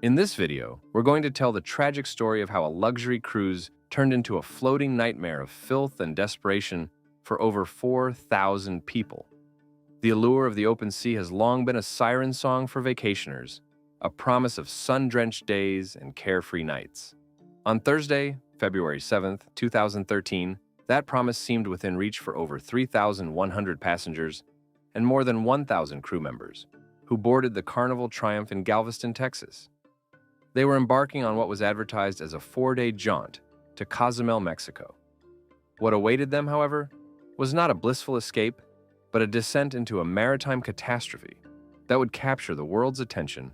In this video, we're going to tell the tragic story of how a luxury cruise turned into a floating nightmare of filth and desperation for over 4,000 people. The allure of the open sea has long been a siren song for vacationers, a promise of sun-drenched days and carefree nights. On Thursday, February 7th, 2013, that promise seemed within reach for over 3,100 passengers and more than 1,000 crew members, who boarded the Carnival Triumph in Galveston, Texas. They were embarking on what was advertised as a 4-day jaunt to Cozumel, Mexico. What awaited them, however, was not a blissful escape, but a descent into a maritime catastrophe that would capture the world's attention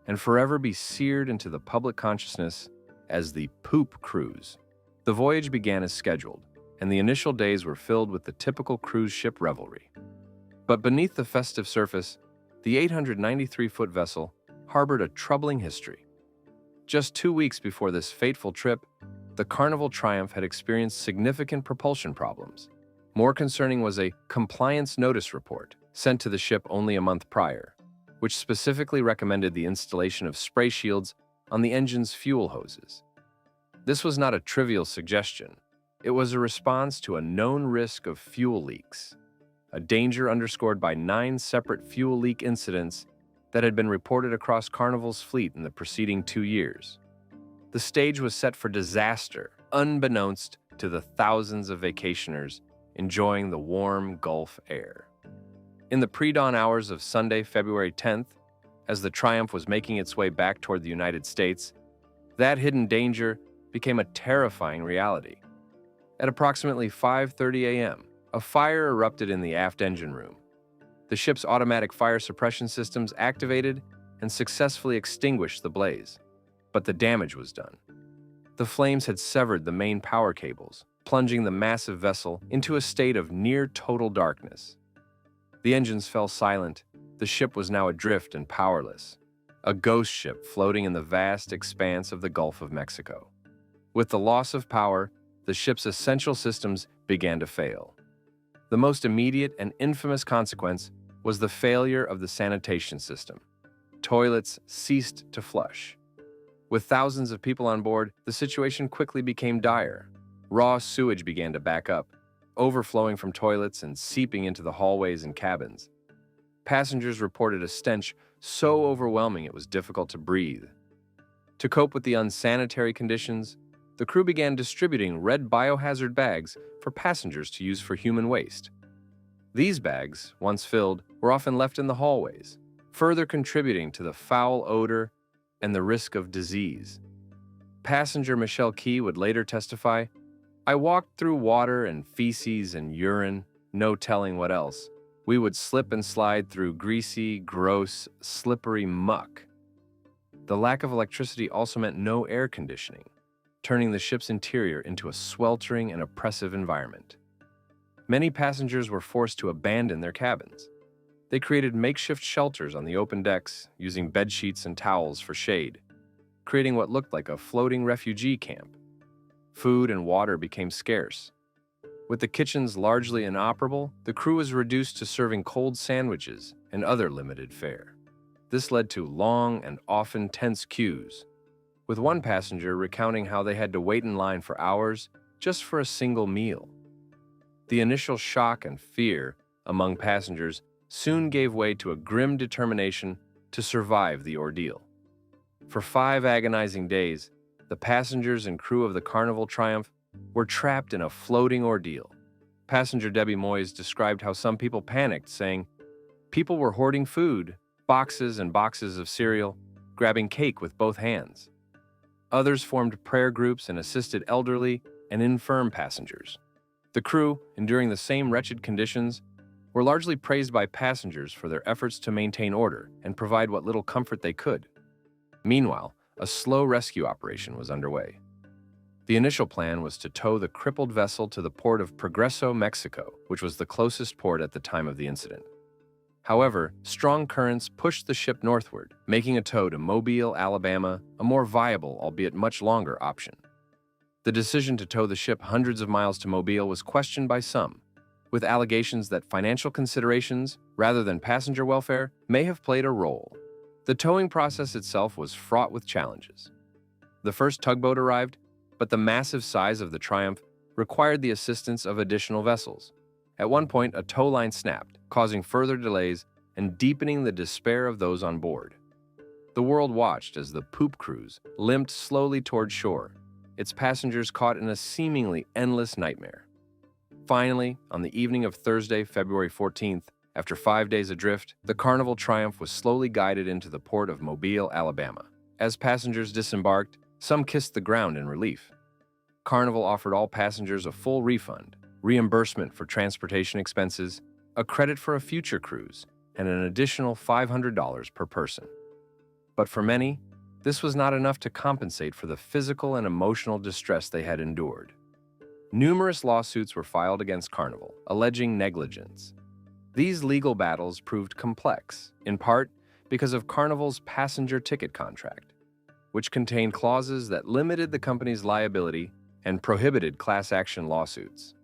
and forever be seared into the public consciousness as the Poop Cruise. The voyage began as scheduled, and the initial days were filled with the typical cruise ship revelry. But beneath the festive surface, the 893-foot vessel harbored a troubling history. Just 2 weeks before this fateful trip, the Carnival Triumph had experienced significant propulsion problems. More concerning was a compliance notice report sent to the ship only a month prior, which specifically recommended the installation of spray shields on the engine's fuel hoses. This was not a trivial suggestion. It was a response to a known risk of fuel leaks, a danger underscored by 9 separate fuel leak incidents that had been reported across Carnival's fleet in the preceding 2 years. The stage was set for disaster, unbeknownst to the thousands of vacationers enjoying the warm Gulf air. In the pre-dawn hours of Sunday, February 10th, as the Triumph was making its way back toward the United States, that hidden danger became a terrifying reality. At approximately 5:30 a.m., a fire erupted in the aft engine room. The ship's automatic fire suppression systems activated and successfully extinguished the blaze, but the damage was done. The flames had severed the main power cables, plunging the massive vessel into a state of near-total darkness. The engines fell silent. The ship was now adrift and powerless, a ghost ship floating in the vast expanse of the Gulf of Mexico. With the loss of power, the ship's essential systems began to fail. The most immediate and infamous consequence was the failure of the sanitation system. Toilets ceased to flush. With thousands of people on board, the situation quickly became dire. Raw sewage began to back up, overflowing from toilets and seeping into the hallways and cabins. Passengers reported a stench so overwhelming it was difficult to breathe. To cope with the unsanitary conditions, the crew began distributing red biohazard bags for passengers to use for human waste. These bags, once filled, were often left in the hallways, further contributing to the foul odor and the risk of disease. Passenger Michelle Key would later testify, "I walked through water and feces and urine, no telling what else. We would slip and slide through greasy, gross, slippery muck." The lack of electricity also meant no air conditioning, turning the ship's interior into a sweltering and oppressive environment. Many passengers were forced to abandon their cabins. They created makeshift shelters on the open decks, using bedsheets and towels for shade, creating what looked like a floating refugee camp. Food and water became scarce. With the kitchens largely inoperable, the crew was reduced to serving cold sandwiches and other limited fare. This led to long and often tense queues, with one passenger recounting how they had to wait in line for hours just for a single meal. The initial shock and fear among passengers soon gave way to a grim determination to survive the ordeal. For 5 agonizing days, the passengers and crew of the Carnival Triumph were trapped in a floating ordeal. Passenger Debbie Moyes described how some people panicked, saying, "People were hoarding food, boxes and boxes of cereal, grabbing cake with both hands." Others formed prayer groups and assisted elderly and infirm passengers. The crew, enduring the same wretched conditions, were largely praised by passengers for their efforts to maintain order and provide what little comfort they could. Meanwhile, a slow rescue operation was underway. The initial plan was to tow the crippled vessel to the port of Progreso, Mexico, which was the closest port at the time of the incident. However, strong currents pushed the ship northward, making a tow to Mobile, Alabama, a more viable, albeit much longer, option. The decision to tow the ship hundreds of miles to Mobile was questioned by some, with allegations that financial considerations, rather than passenger welfare, may have played a role. The towing process itself was fraught with challenges. The first tugboat arrived, but the massive size of the Triumph required the assistance of additional vessels. At one point, a tow line snapped, causing further delays and deepening the despair of those on board. The world watched as the poop cruise limped slowly toward shore, its passengers caught in a seemingly endless nightmare. Finally, on the evening of Thursday, February 14th, after 5 days adrift, the Carnival Triumph was slowly guided into the port of Mobile, Alabama. As passengers disembarked, some kissed the ground in relief. Carnival offered all passengers a full refund, reimbursement for transportation expenses, a credit for a future cruise, and an additional $500 per person. But for many, this was not enough to compensate for the physical and emotional distress they had endured. Numerous lawsuits were filed against Carnival, alleging negligence. These legal battles proved complex, in part because of Carnival's passenger ticket contract, which contained clauses that limited the company's liability and prohibited class action lawsuits.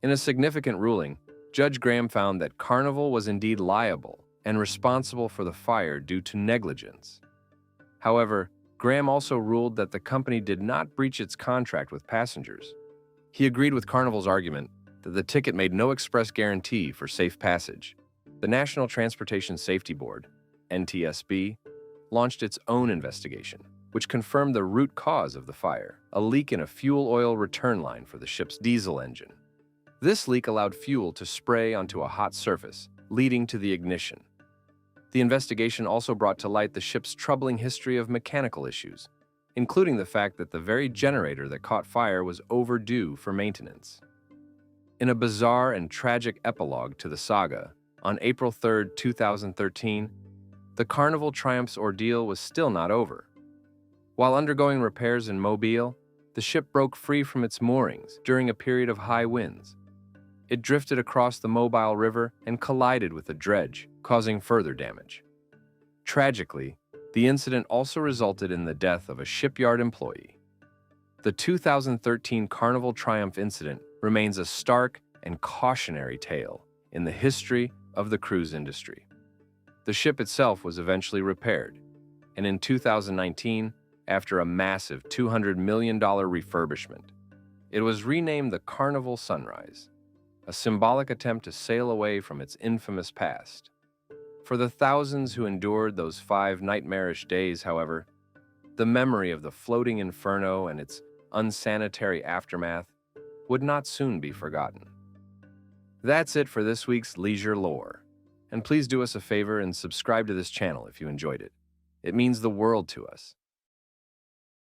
In a significant ruling, Judge Graham found that Carnival was indeed liable and responsible for the fire due to negligence. However, Graham also ruled that the company did not breach its contract with passengers. He agreed with Carnival's argument that the ticket made no express guarantee for safe passage. The National Transportation Safety Board, NTSB, launched its own investigation, which confirmed the root cause of the fire, a leak in a fuel oil return line for the ship's diesel engine. This leak allowed fuel to spray onto a hot surface, leading to the ignition. The investigation also brought to light the ship's troubling history of mechanical issues, including the fact that the very generator that caught fire was overdue for maintenance. In a bizarre and tragic epilogue to the saga, on April 3, 2013, the Carnival Triumph's ordeal was still not over. While undergoing repairs in Mobile, the ship broke free from its moorings during a period of high winds. It drifted across the Mobile River and collided with a dredge, causing further damage. Tragically, the incident also resulted in the death of a shipyard employee. The 2013 Carnival Triumph incident remains a stark and cautionary tale in the history of the cruise industry. The ship itself was eventually repaired, and in 2019, after a massive $200 million refurbishment, it was renamed the Carnival Sunrise, a symbolic attempt to sail away from its infamous past. For the thousands who endured those 5 nightmarish days, however, the memory of the floating inferno and its unsanitary aftermath would not soon be forgotten. That's it for this week's Leisure Lore, and please do us a favor and subscribe to this channel if you enjoyed it. It means the world to us.